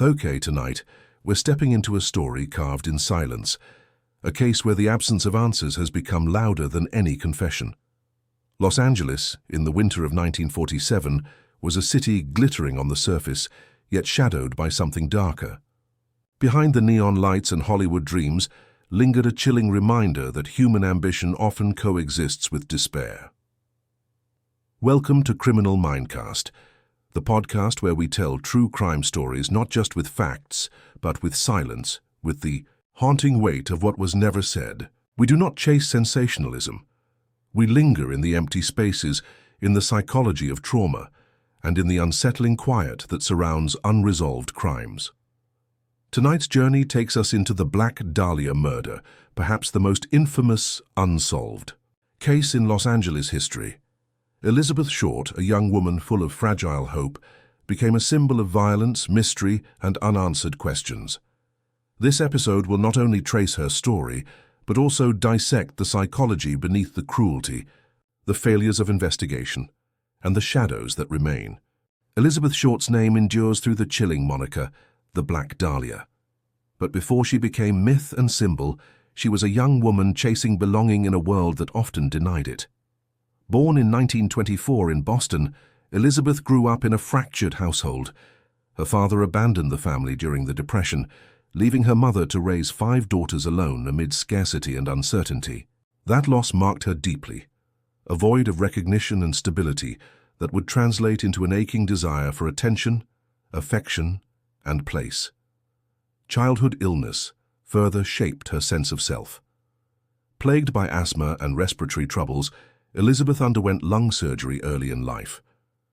Okay, tonight, we're stepping into a story carved in silence, a case where the absence of answers has become louder than any confession. Los Angeles, in the winter of 1947, was a city glittering on the surface, yet shadowed by something darker. Behind the neon lights and Hollywood dreams lingered a chilling reminder that human ambition often coexists with despair. Welcome to Criminal Mindcast, the podcast where we tell true crime stories not just with facts, but with silence, with the haunting weight of what was never said. We do not chase sensationalism. We linger in the empty spaces, in the psychology of trauma, and in the unsettling quiet that surrounds unresolved crimes. Tonight's journey takes us into the Black Dahlia Murder, perhaps the most infamous unsolved case in Los Angeles history. Elizabeth Short, a young woman full of fragile hope, became a symbol of violence, mystery, and unanswered questions. This episode will not only trace her story, but also dissect the psychology beneath the cruelty, the failures of investigation, and the shadows that remain. Elizabeth Short's name endures through the chilling moniker, the Black Dahlia. But before she became myth and symbol, she was a young woman chasing belonging in a world that often denied it. Born in 1924 in Boston, Elizabeth grew up in a fractured household. Her father abandoned the family during the Depression, leaving her mother to raise 5 daughters alone amid scarcity and uncertainty. That loss marked her deeply, a void of recognition and stability that would translate into an aching desire for attention, affection, and place. Childhood illness further shaped her sense of self. Plagued by asthma and respiratory troubles, Elizabeth underwent lung surgery early in life.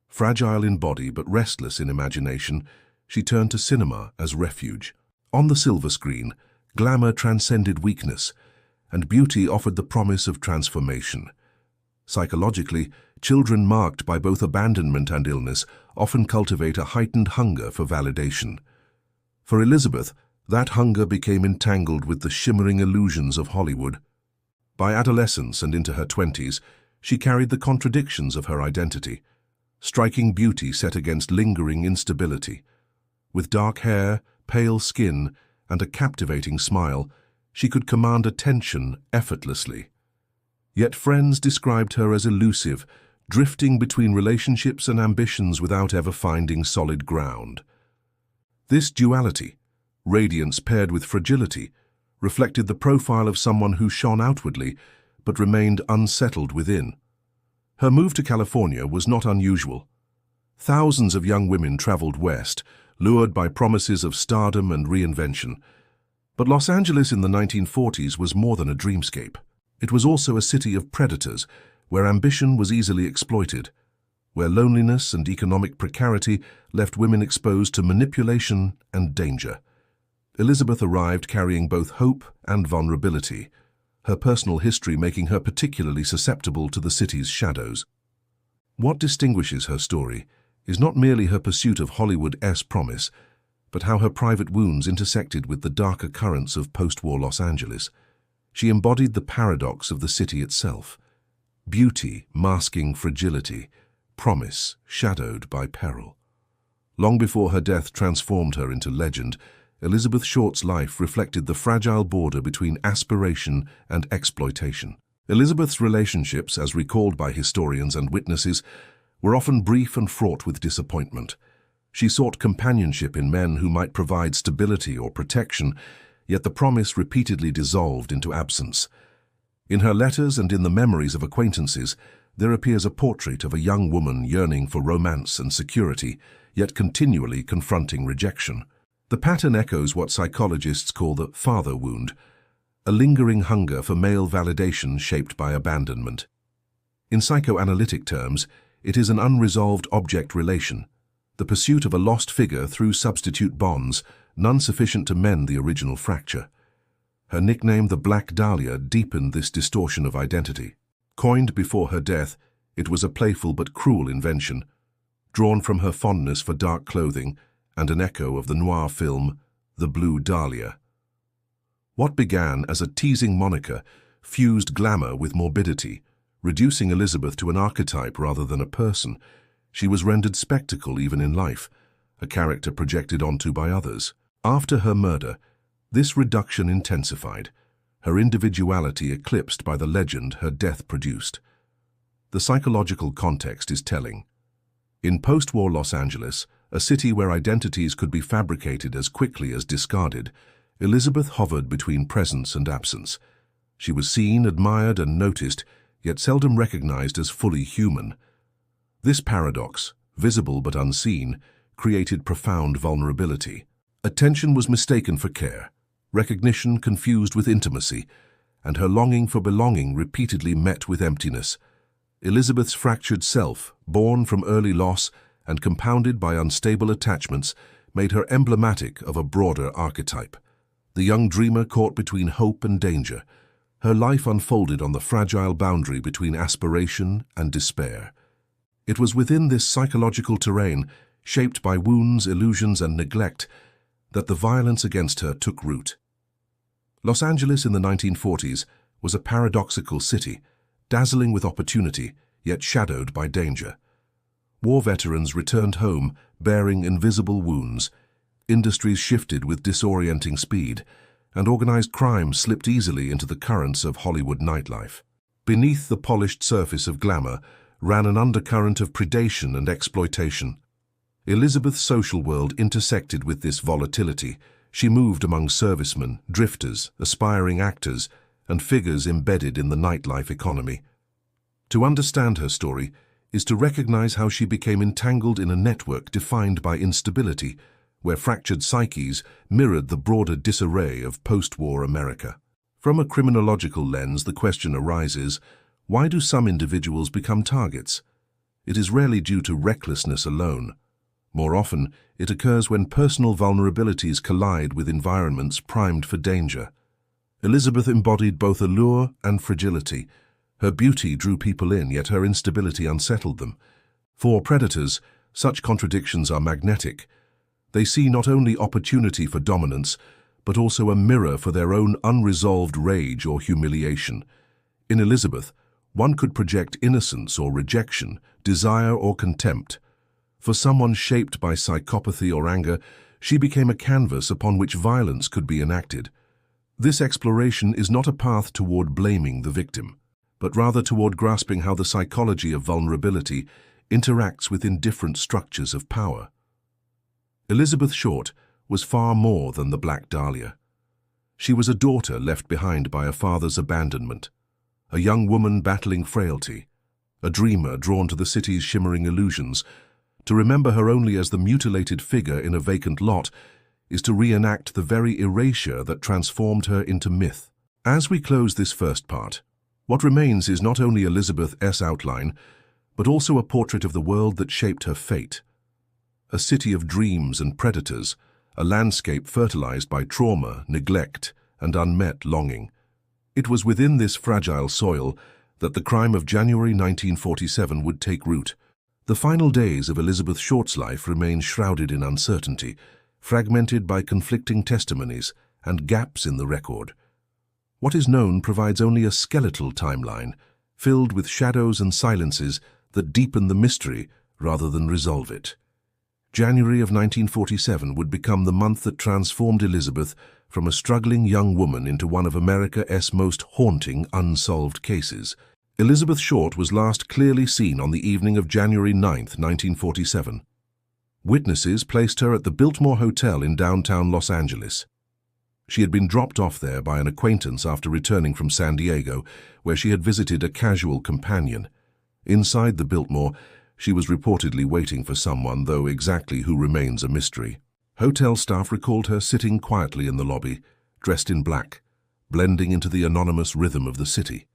Fragile in body but restless in imagination, she turned to cinema as refuge. On the silver screen, glamour transcended weakness, and beauty offered the promise of transformation. Psychologically, children marked by both abandonment and illness often cultivate a heightened hunger for validation. For Elizabeth, that hunger became entangled with the shimmering illusions of Hollywood. By adolescence and into her 20s, she carried the contradictions of her identity, striking beauty set against lingering instability. With dark hair, pale skin, and a captivating smile, she could command attention effortlessly. Yet friends described her as elusive, drifting between relationships and ambitions without ever finding solid ground. This duality, radiance paired with fragility, reflected the profile of someone who shone outwardly but remained unsettled within. Her move to California was not unusual. Thousands of young women traveled west, lured by promises of stardom and reinvention. But Los Angeles in the 1940s was more than a dreamscape. It was also a city of predators, where ambition was easily exploited, where loneliness and economic precarity left women exposed to manipulation and danger. Elizabeth arrived carrying both hope and vulnerability, her personal history making her particularly susceptible to the city's shadows. What distinguishes her story is not merely her pursuit of Hollywood's promise, but how her private wounds intersected with the darker currents of post-war Los Angeles. She embodied the paradox of the city itself: beauty masking fragility, promise shadowed by peril. Long before her death transformed her into legend, Elizabeth Short's life reflected the fragile border between aspiration and exploitation. Elizabeth's relationships, as recalled by historians and witnesses, were often brief and fraught with disappointment. She sought companionship in men who might provide stability or protection, yet the promise repeatedly dissolved into absence. In her letters and in the memories of acquaintances, there appears a portrait of a young woman yearning for romance and security, yet continually confronting rejection. The pattern echoes what psychologists call the father wound, a lingering hunger for male validation shaped by abandonment. In psychoanalytic terms, it is an unresolved object relation, the pursuit of a lost figure through substitute bonds, none sufficient to mend the original fracture. Her nickname, the Black Dahlia, deepened this distortion of identity. Coined before her death, it was a playful but cruel invention, drawn from her fondness for dark clothing and an echo of the noir film, The Blue Dahlia. What began as a teasing moniker fused glamour with morbidity, reducing Elizabeth to an archetype rather than a person. She was rendered spectacle even in life, a character projected onto by others. After her murder, this reduction intensified, her individuality eclipsed by the legend her death produced. The psychological context is telling. In post-war Los Angeles, a city where identities could be fabricated as quickly as discarded, Elizabeth hovered between presence and absence. She was seen, admired, and noticed, yet seldom recognized as fully human. This paradox, visible but unseen, created profound vulnerability. Attention was mistaken for care, recognition confused with intimacy, and her longing for belonging repeatedly met with emptiness. Elizabeth's fractured self, born from early loss and compounded by unstable attachments, made her emblematic of a broader archetype. The young dreamer caught between hope and danger. Her life unfolded on the fragile boundary between aspiration and despair. It was within this psychological terrain, shaped by wounds, illusions, and neglect, that the violence against her took root. Los Angeles in the 1940s was a paradoxical city, dazzling with opportunity, yet shadowed by danger. War veterans returned home bearing invisible wounds, industries shifted with disorienting speed, and organized crime slipped easily into the currents of Hollywood nightlife. Beneath the polished surface of glamour ran an undercurrent of predation and exploitation. Elizabeth's social world intersected with this volatility. She moved among servicemen, drifters, aspiring actors, and figures embedded in the nightlife economy. To understand her story is to recognize how she became entangled in a network defined by instability, where fractured psyches mirrored the broader disarray of post-war America. From a criminological lens, the question arises, why do some individuals become targets? It is rarely due to recklessness alone. More often, it occurs when personal vulnerabilities collide with environments primed for danger. Elizabeth embodied both allure and fragility. Her beauty drew people in, yet her instability unsettled them. For predators, such contradictions are magnetic. They see not only opportunity for dominance, but also a mirror for their own unresolved rage or humiliation. In Elizabeth, one could project innocence or rejection, desire or contempt. For someone shaped by psychopathy or anger, she became a canvas upon which violence could be enacted. This exploration is not a path toward blaming the victim, but rather toward grasping how the psychology of vulnerability interacts within different structures of power. Elizabeth Short was far more than the Black Dahlia. She was a daughter left behind by a father's abandonment, a young woman battling frailty, a dreamer drawn to the city's shimmering illusions. To remember her only as the mutilated figure in a vacant lot is to reenact the very erasure that transformed her into myth. As we close this first part, what remains is not only Elizabeth's outline, but also a portrait of the world that shaped her fate. A city of dreams and predators, a landscape fertilized by trauma, neglect, and unmet longing. It was within this fragile soil that the crime of January 1947 would take root. The final days of Elizabeth Short's life remain shrouded in uncertainty, fragmented by conflicting testimonies and gaps in the record. What is known provides only a skeletal timeline, filled with shadows and silences that deepen the mystery rather than resolve it. January of 1947 would become the month that transformed Elizabeth from a struggling young woman into one of America's most haunting unsolved cases. Elizabeth Short was last clearly seen on the evening of January 9, 1947. Witnesses placed her at the Biltmore Hotel in downtown Los Angeles. She had been dropped off there by an acquaintance after returning from San Diego, where she had visited a casual companion. Inside the Biltmore, she was reportedly waiting for someone, though exactly who remains a mystery. Hotel staff recalled her sitting quietly in the lobby, dressed in black, blending into the anonymous rhythm of the city.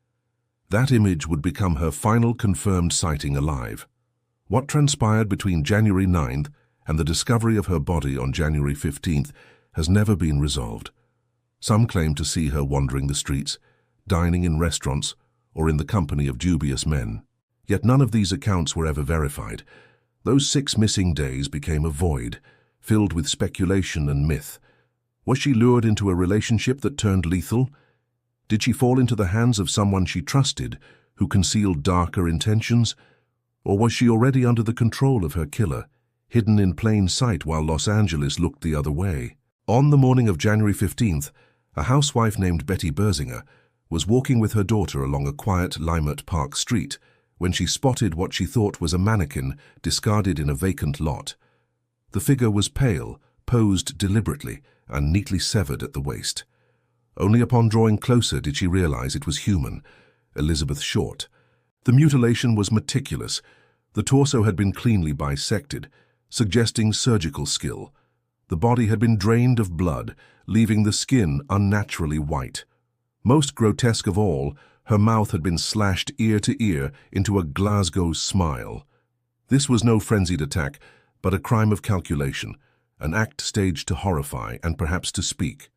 That image would become her final confirmed sighting alive. What transpired between January 9th and the discovery of her body on January 15th has never been resolved. Some claim to see her wandering the streets, dining in restaurants, or in the company of dubious men. Yet none of these accounts were ever verified. Those 6 missing days became a void, filled with speculation and myth. Was she lured into a relationship that turned lethal? Did she fall into the hands of someone she trusted, who concealed darker intentions? Or was she already under the control of her killer, hidden in plain sight while Los Angeles looked the other way. On the morning of January 15th, a housewife named Betty Berzinger was walking with her daughter along a quiet Limert Park street when she spotted what she thought was a mannequin discarded in a vacant lot. The figure was pale, posed deliberately, and neatly severed at the waist. Only upon drawing closer did she realize it was human, Elizabeth Short. The mutilation was meticulous. The torso had been cleanly bisected, suggesting surgical skill. The body had been drained of blood, leaving the skin unnaturally white. Most grotesque of all, her mouth had been slashed ear to ear into a Glasgow smile. This was no frenzied attack, but a crime of calculation, an act staged to horrify and perhaps to speak.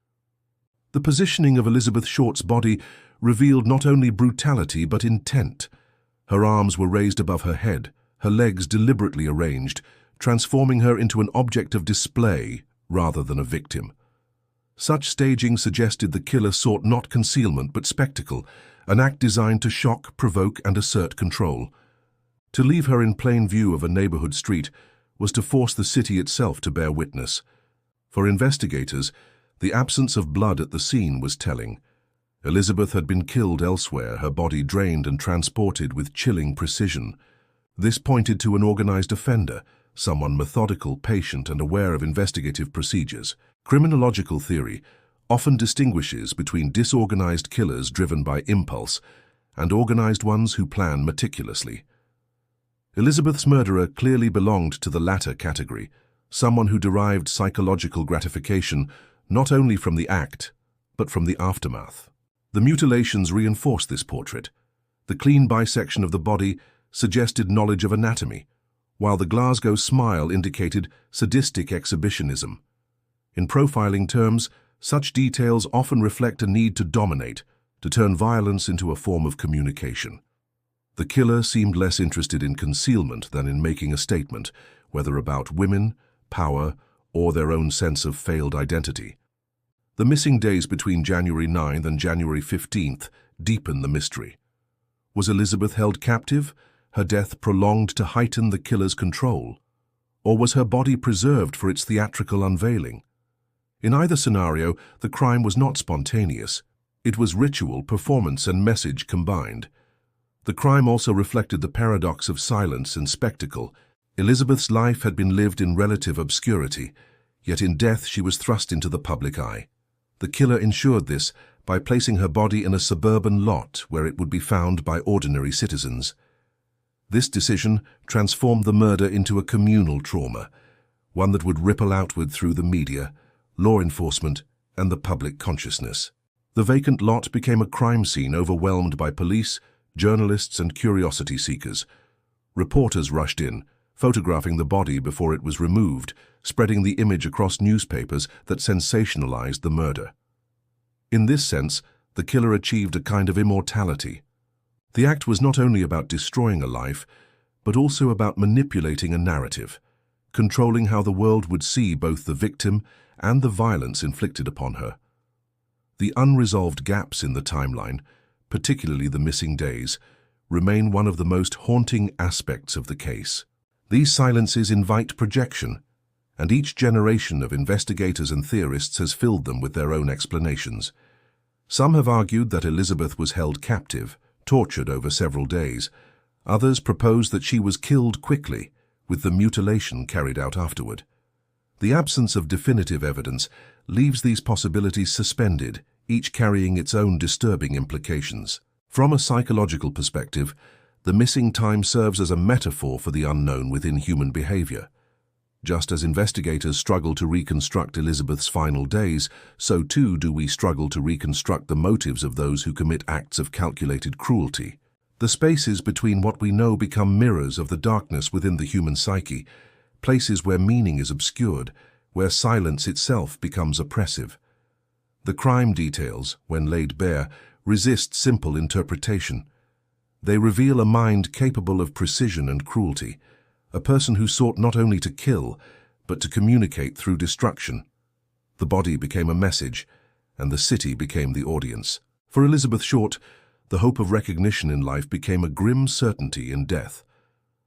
The positioning of Elizabeth Short's body revealed not only brutality but intent. Her arms were raised above her head, her legs deliberately arranged, transforming her into an object of display rather than a victim. Such staging suggested the killer sought not concealment but spectacle, an act designed to shock, provoke, and assert control. To leave her in plain view of a neighborhood street was to force the city itself to bear witness. For investigators, the absence of blood at the scene was telling. Elizabeth had been killed elsewhere, her body drained and transported with chilling precision. This pointed to an organized offender, someone methodical, patient, and aware of investigative procedures. Criminological theory often distinguishes between disorganized killers driven by impulse and organized ones who plan meticulously. Elizabeth's murderer clearly belonged to the latter category, someone who derived psychological gratification not only from the act, but from the aftermath. The mutilations reinforced this portrait. The clean bisection of the body suggested knowledge of anatomy, while the Glasgow smile indicated sadistic exhibitionism. In profiling terms, such details often reflect a need to dominate, to turn violence into a form of communication. The killer seemed less interested in concealment than in making a statement, whether about women, power, or their own sense of failed identity. The missing days between January 9th and January 15th deepen the mystery. Was Elizabeth held captive, her death prolonged to heighten the killer's control? Or was her body preserved for its theatrical unveiling? In either scenario, the crime was not spontaneous. It was ritual, performance, and message combined. The crime also reflected the paradox of silence and spectacle. Elizabeth's life had been lived in relative obscurity, yet in death she was thrust into the public eye. The killer ensured this by placing her body in a suburban lot where it would be found by ordinary citizens. This decision transformed the murder into a communal trauma, one that would ripple outward through the media, law enforcement, and the public consciousness. The vacant lot became a crime scene overwhelmed by police, journalists, and curiosity seekers. Reporters rushed in, photographing the body before it was removed, spreading the image across newspapers that sensationalized the murder. In this sense, the killer achieved a kind of immortality. The act was not only about destroying a life, but also about manipulating a narrative, controlling how the world would see both the victim and the violence inflicted upon her. The unresolved gaps in the timeline, particularly the missing days, remain one of the most haunting aspects of the case. These silences invite projection, and each generation of investigators and theorists has filled them with their own explanations. Some have argued that Elizabeth was held captive, tortured over several days. Others propose that she was killed quickly, with the mutilation carried out afterward. The absence of definitive evidence leaves these possibilities suspended, each carrying its own disturbing implications. From a psychological perspective, the missing time serves as a metaphor for the unknown within human behavior. Just as investigators struggle to reconstruct Elizabeth's final days, so too do we struggle to reconstruct the motives of those who commit acts of calculated cruelty. The spaces between what we know become mirrors of the darkness within the human psyche, places where meaning is obscured, where silence itself becomes oppressive. The crime details, when laid bare, resist simple interpretation. They reveal a mind capable of precision and cruelty, a person who sought not only to kill, but to communicate through destruction. The body became a message, and the city became the audience. For Elizabeth Short, the hope of recognition in life became a grim certainty in death.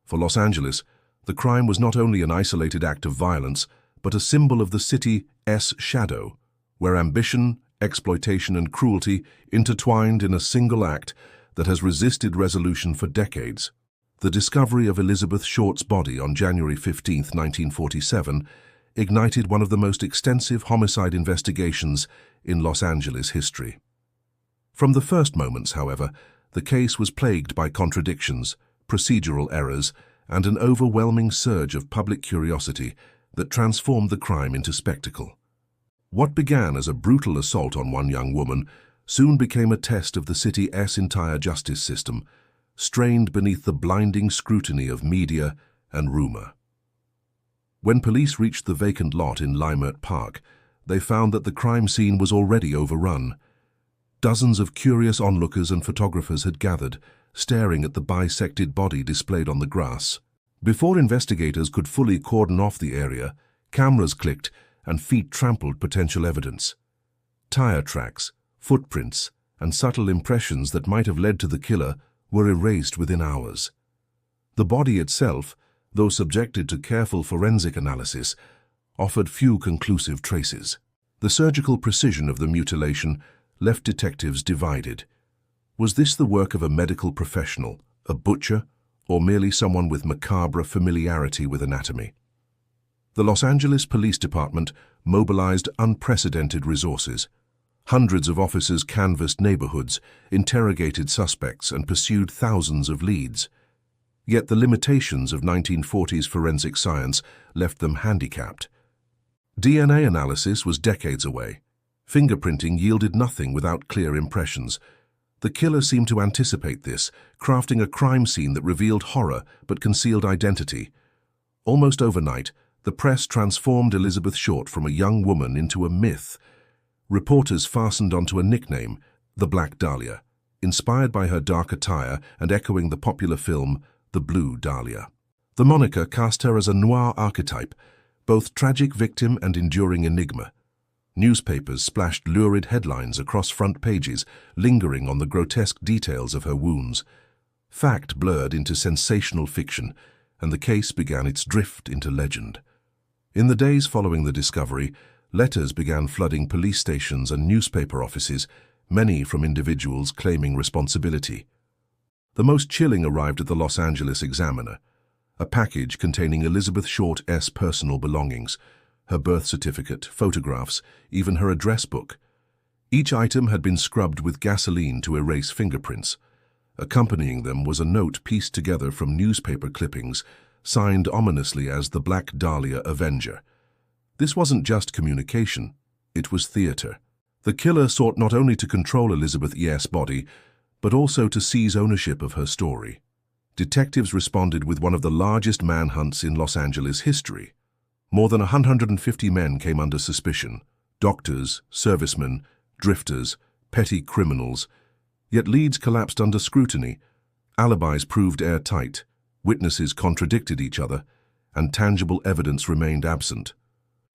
For Los Angeles, The crime was not only an isolated act of violence, but a symbol of the city's shadow, where ambition, exploitation, and cruelty intertwined in a single act that has resisted resolution for decades. The discovery of Elizabeth Short's body on January 15, 1947, ignited one of the most extensive homicide investigations in Los Angeles history. From the first moments, however, the case was plagued by contradictions, procedural errors, and an overwhelming surge of public curiosity that transformed the crime into spectacle. What began as a brutal assault on one young woman soon became a test of the city's entire justice system, strained beneath the blinding scrutiny of media and rumor. When police reached the vacant lot in Leimert Park, they found that the crime scene was already overrun. Dozens of curious onlookers and photographers had gathered, staring at the bisected body displayed on the grass. Before investigators could fully cordon off the area, cameras clicked and feet trampled potential evidence. Tire tracks, footprints, and subtle impressions that might have led to the killer were erased within hours. The body itself, though subjected to careful forensic analysis, offered few conclusive traces. The surgical precision of the mutilation left detectives divided. Was this the work of a medical professional, a butcher, or merely someone with macabre familiarity with anatomy? The Los Angeles Police Department mobilized unprecedented resources. Hundreds of officers canvassed neighborhoods, interrogated suspects, and pursued thousands of leads. Yet the limitations of 1940s forensic science left them handicapped. DNA analysis was decades away. Fingerprinting yielded nothing without clear impressions. The killer seemed to anticipate this, crafting a crime scene that revealed horror but concealed identity. Almost overnight, the press transformed Elizabeth Short from a young woman into a myth. Reporters fastened onto a nickname, the Black Dahlia, inspired by her dark attire and echoing the popular film The Blue Dahlia. The moniker cast her as a noir archetype, both tragic victim and enduring enigma. Newspapers splashed lurid headlines across front pages, lingering on the grotesque details of her wounds. Fact blurred into sensational fiction, and the case began its drift into legend. In the days following the discovery, letters began flooding police stations and newspaper offices, many from individuals claiming responsibility. The most chilling arrived at the Los Angeles Examiner, a package containing Elizabeth Short's personal belongings, her birth certificate, photographs, even her address book. Each item had been scrubbed with gasoline to erase fingerprints. Accompanying them was a note pieced together from newspaper clippings, signed ominously as the Black Dahlia Avenger. This wasn't just communication, it was theater. The killer sought not only to control Elizabeth's body, but also to seize ownership of her story. Detectives responded with one of the largest manhunts in Los Angeles history. More than 150 men came under suspicion: doctors, servicemen, drifters, petty criminals. Yet leads collapsed under scrutiny. Alibis proved airtight, witnesses contradicted each other, and tangible evidence remained absent.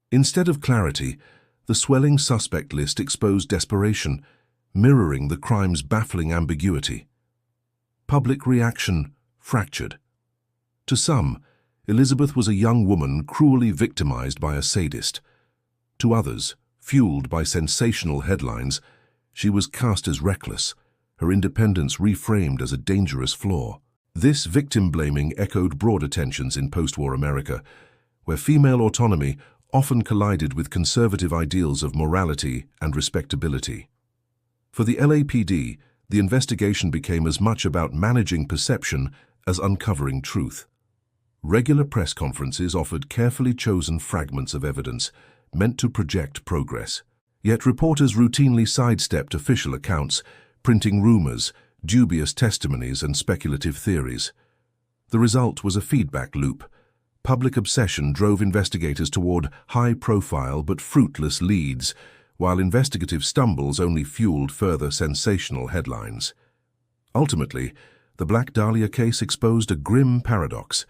Instead of clarity, the swelling suspect list exposed desperation, mirroring the crime's baffling ambiguity. Public reaction fractured. To some, Elizabeth was a young woman cruelly victimized by a sadist. To others, fueled by sensational headlines, she was cast as reckless, her independence reframed as a dangerous flaw. This victim-blaming echoed broader tensions in post-war America, where female autonomy often collided with conservative ideals of morality and respectability. For the LAPD, the investigation became as much about managing perception as uncovering truth. Regular press conferences offered carefully chosen fragments of evidence meant to project progress. Yet reporters routinely sidestepped official accounts, printing rumors, dubious testimonies, and speculative theories. The result was a feedback loop. Public obsession drove investigators toward high-profile but fruitless leads, while investigative stumbles only fueled further sensational headlines. Ultimately, the Black Dahlia case exposed a grim paradox.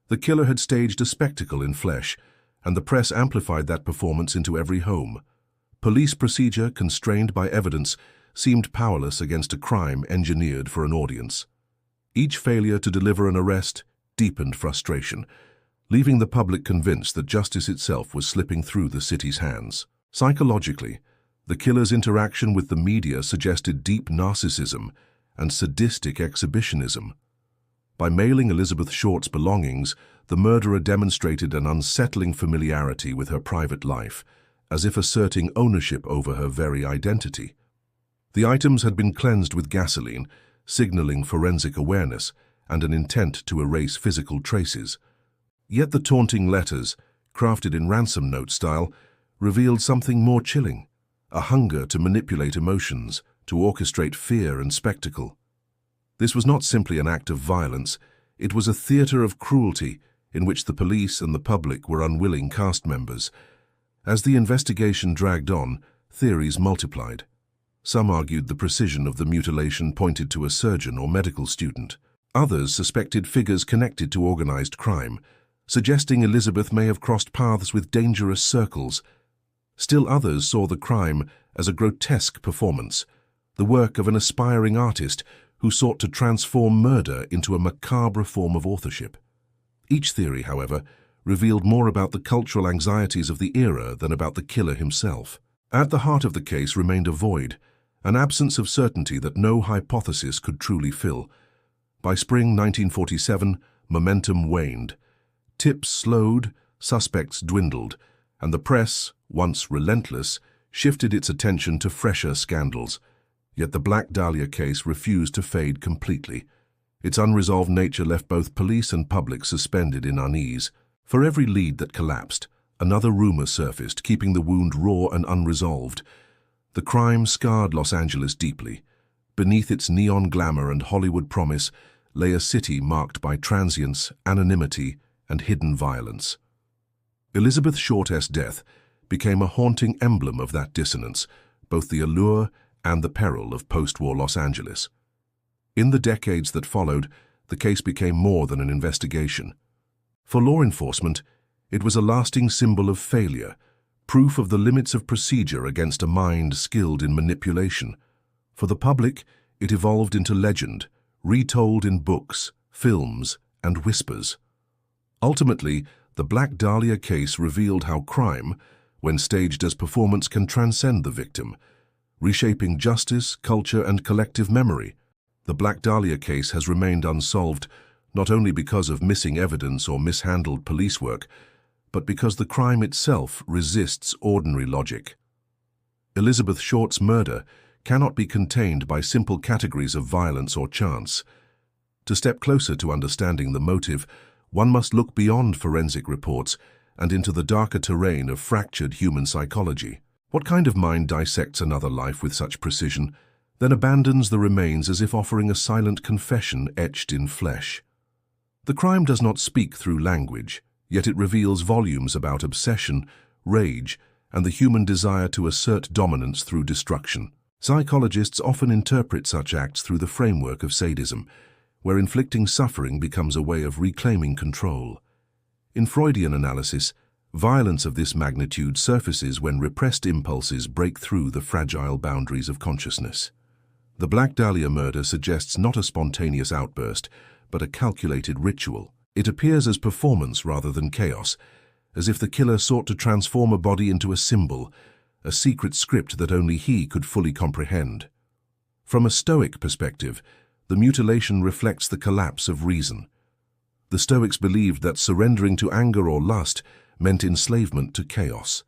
The killer had staged a spectacle in flesh, and the press amplified that performance into every home. Police procedure, constrained by evidence, seemed powerless against a crime engineered for an audience. Each failure to deliver an arrest, deepened frustration, leaving the public convinced that justice itself was slipping through the city's hands. Psychologically, the killer's interaction with the media suggested deep narcissism and sadistic exhibitionism. By mailing Elizabeth Short's belongings, the murderer demonstrated an unsettling familiarity with her private life, as if asserting ownership over her very identity. The items had been cleansed with gasoline, signaling forensic awareness and an intent to erase physical traces. Yet the taunting letters, crafted in ransom note style, revealed something more chilling, a hunger to manipulate emotions, to orchestrate fear and spectacle. This was not simply an act of violence, it was a theater of cruelty in which the police and the public were unwilling cast members. As the investigation dragged on, theories multiplied. Some argued the precision of the mutilation pointed to a surgeon or medical student. Others suspected figures connected to organized crime, suggesting Elizabeth may have crossed paths with dangerous circles. Still others saw the crime as a grotesque performance, the work of an aspiring artist who sought to transform murder into a macabre form of authorship. Each theory, however, revealed more about the cultural anxieties of the era than about the killer himself. At the heart of the case remained a void, an absence of certainty that no hypothesis could truly fill. By spring 1947, momentum waned. Tips slowed, suspects dwindled, and the press, once relentless, shifted its attention to fresher scandals. Yet the Black Dahlia case refused to fade completely. Its unresolved nature left both police and public suspended in unease. For every lead that collapsed, another rumor surfaced, keeping the wound raw and unresolved. The crime scarred Los Angeles deeply. Beneath its neon glamour and Hollywood promise lay a city marked by transience, anonymity, and hidden violence. Elizabeth Short's death became a haunting emblem of that dissonance, both the allure and the peril of post-war Los Angeles. In the decades that followed, the case became more than an investigation. For law enforcement, it was a lasting symbol of failure, proof of the limits of procedure against a mind skilled in manipulation. For the public, it evolved into legend, retold in books, films, and whispers. Ultimately, the Black Dahlia case revealed how crime, when staged as performance, can transcend the victim, reshaping justice, culture, and collective memory. The Black Dahlia case has remained unsolved, not only because of missing evidence or mishandled police work, but because the crime itself resists ordinary logic. Elizabeth Short's murder cannot be contained by simple categories of violence or chance. To step closer to understanding the motive, one must look beyond forensic reports and into the darker terrain of fractured human psychology. What kind of mind dissects another life with such precision, then abandons the remains as if offering a silent confession etched in flesh? The crime does not speak through language, yet it reveals volumes about obsession, rage, and the human desire to assert dominance through destruction. Psychologists often interpret such acts through the framework of sadism, where inflicting suffering becomes a way of reclaiming control. In Freudian analysis, violence of this magnitude surfaces when repressed impulses break through the fragile boundaries of consciousness. The Black Dahlia murder suggests not a spontaneous outburst, but a calculated ritual. It appears as performance rather than chaos, as if the killer sought to transform a body into a symbol, a secret script that only he could fully comprehend. From a Stoic perspective, the mutilation reflects the collapse of reason. The Stoics believed that surrendering to anger or lust meant enslavement to chaos.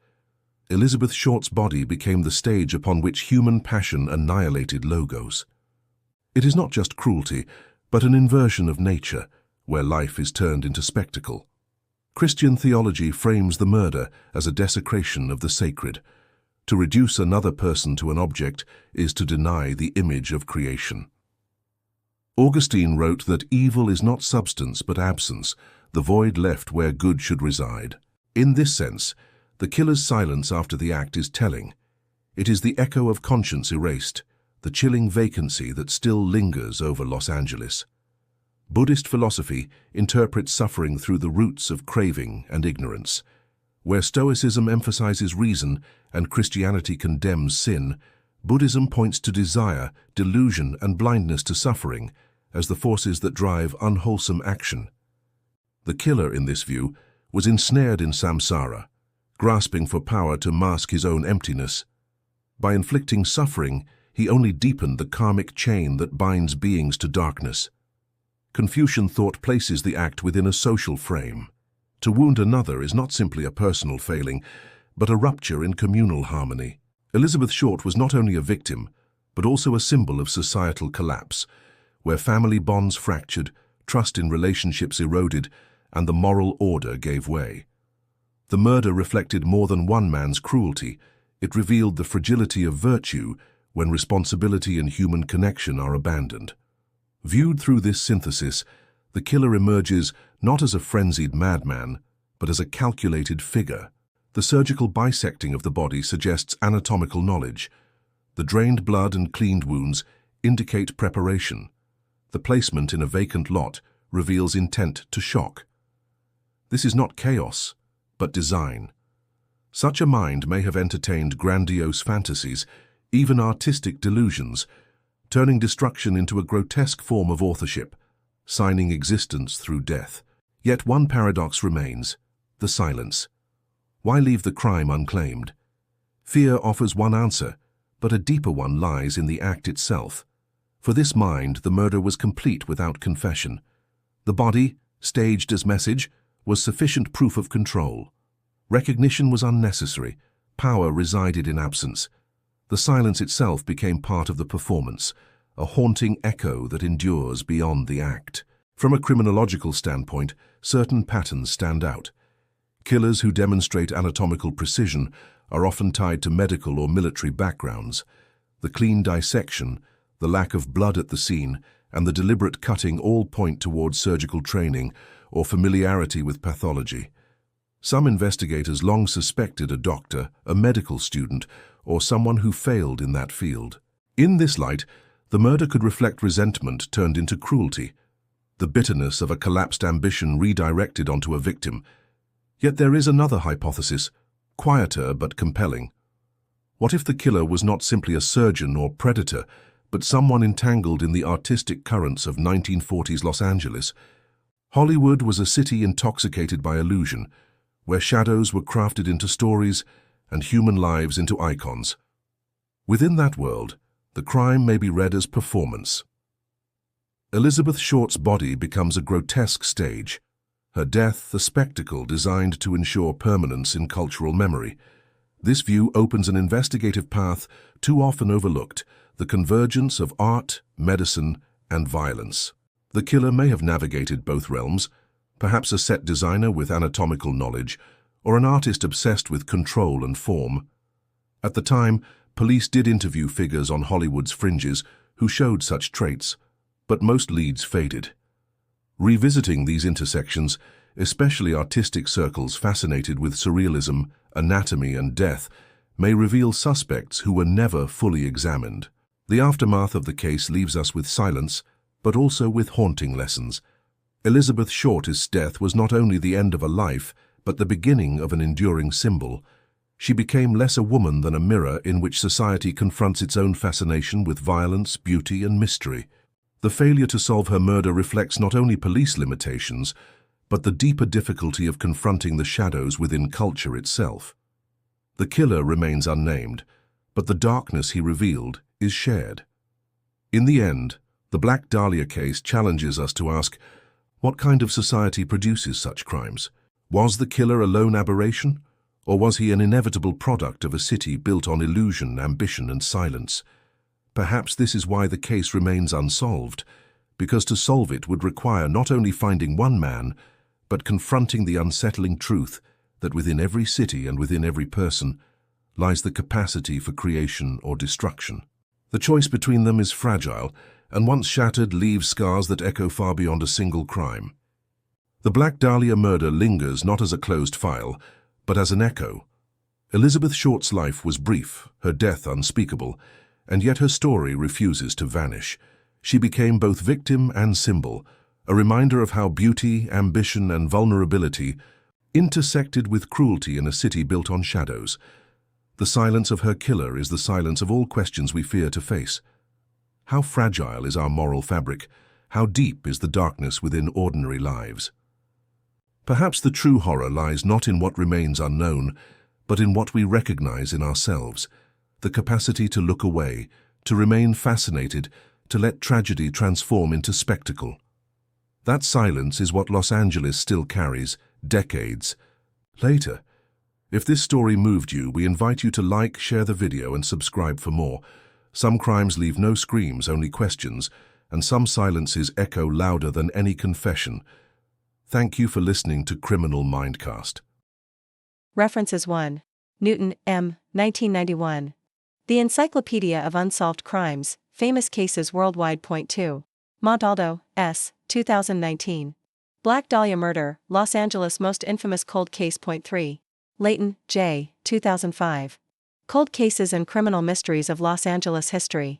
Elizabeth Short's body became the stage upon which human passion annihilated logos. It is not just cruelty, but an inversion of nature, where life is turned into spectacle. Christian theology frames the murder as a desecration of the sacred. To reduce another person to an object is to deny the image of creation. Augustine wrote that evil is not substance but absence, the void left where good should reside. In this sense, the killer's silence after the act is telling. It is the echo of conscience erased, the chilling vacancy that still lingers over Los Angeles. Buddhist philosophy interprets suffering through the roots of craving and ignorance. Where Stoicism emphasizes reason and Christianity condemns sin, Buddhism points to desire, delusion, and blindness to suffering as the forces that drive unwholesome action. The killer, in this view, was ensnared in samsara, grasping for power to mask his own emptiness. By inflicting suffering, he only deepened the karmic chain that binds beings to darkness. Confucian thought places the act within a social frame. To wound another is not simply a personal failing, but a rupture in communal harmony. Elizabeth Short was not only a victim, but also a symbol of societal collapse, where family bonds fractured, trust in relationships eroded, and the moral order gave way. The murder reflected more than one man's cruelty. It revealed the fragility of virtue when responsibility and human connection are abandoned. Viewed through this synthesis, the killer emerges not as a frenzied madman, but as a calculated figure. The surgical bisecting of the body suggests anatomical knowledge. The drained blood and cleaned wounds indicate preparation. The placement in a vacant lot reveals intent to shock. This is not chaos, but design. Such a mind may have entertained grandiose fantasies, even artistic delusions, turning destruction into a grotesque form of authorship, signing existence through death. Yet one paradox remains: the silence. Why leave the crime unclaimed? Fear offers one answer, but a deeper one lies in the act itself. For this mind, the murder was complete without confession. The body, staged as message, was sufficient proof of control. Recognition was unnecessary. Power resided in absence. The silence itself became part of the performance, a haunting echo that endures beyond the act. From a criminological standpoint, certain patterns stand out. Killers who demonstrate anatomical precision are often tied to medical or military backgrounds. The clean dissection, the lack of blood at the scene, and the deliberate cutting all point towards surgical training or familiarity with pathology. Some investigators long suspected a doctor, a medical student, or someone who failed in that field. In this light, the murder could reflect resentment turned into cruelty, the bitterness of a collapsed ambition redirected onto a victim. Yet there is another hypothesis, quieter but compelling. What if the killer was not simply a surgeon or predator, but someone entangled in the artistic currents of 1940s Los Angeles? Hollywood was a city intoxicated by illusion, where shadows were crafted into stories and human lives into icons. Within that world, the crime may be read as performance. Elizabeth Short's body becomes a grotesque stage, her death a spectacle designed to ensure permanence in cultural memory. This view opens an investigative path too often overlooked, the convergence of art, medicine, and violence. The killer may have navigated both realms, perhaps a set designer with anatomical knowledge, or an artist obsessed with control and form. At the time, police did interview figures on Hollywood's fringes who showed such traits, but most leads faded. Revisiting these intersections, especially artistic circles fascinated with surrealism, anatomy, and death, may reveal suspects who were never fully examined. The aftermath of the case leaves us with silence, but also with haunting lessons. Elizabeth Short's death was not only the end of a life, but the beginning of an enduring symbol. She became less a woman than a mirror in which society confronts its own fascination with violence, beauty, and mystery. The failure to solve her murder reflects not only police limitations, but the deeper difficulty of confronting the shadows within culture itself. The killer remains unnamed, but the darkness he revealed is shared. In the end, the Black Dahlia case challenges us to ask, what kind of society produces such crimes? Was the killer a lone aberration, or was he an inevitable product of a city built on illusion, ambition, and silence? Perhaps this is why the case remains unsolved, because to solve it would require not only finding one man, but confronting the unsettling truth that within every city and within every person lies the capacity for creation or destruction. The choice between them is fragile, and once shattered leaves scars that echo far beyond a single crime. The Black Dahlia murder lingers not as a closed file, but as an echo. Elizabeth Short's life was brief, her death unspeakable, and yet her story refuses to vanish. She became both victim and symbol, a reminder of how beauty, ambition, and vulnerability intersected with cruelty in a city built on shadows. The silence of her killer is the silence of all questions we fear to face. How fragile is our moral fabric? How deep is the darkness within ordinary lives? Perhaps the true horror lies not in what remains unknown, but in what we recognize in ourselves, the capacity to look away, to remain fascinated, to let tragedy transform into spectacle. That silence is what Los Angeles still carries, decades later. If this story moved you, we invite you to like, share the video, and subscribe for more. Some crimes leave no screams, only questions, and some silences echo louder than any confession. Thank you for listening to Criminal Mindcast. References 1. Newton, M., 1991. The Encyclopedia of Unsolved Crimes, Famous Cases Worldwide. Point 2. Montaldo, S., 2019. Black Dahlia Murder, Los Angeles Most Infamous Cold Case. Point 3. Layton, J., 2005. Cold Cases and Criminal Mysteries of Los Angeles History.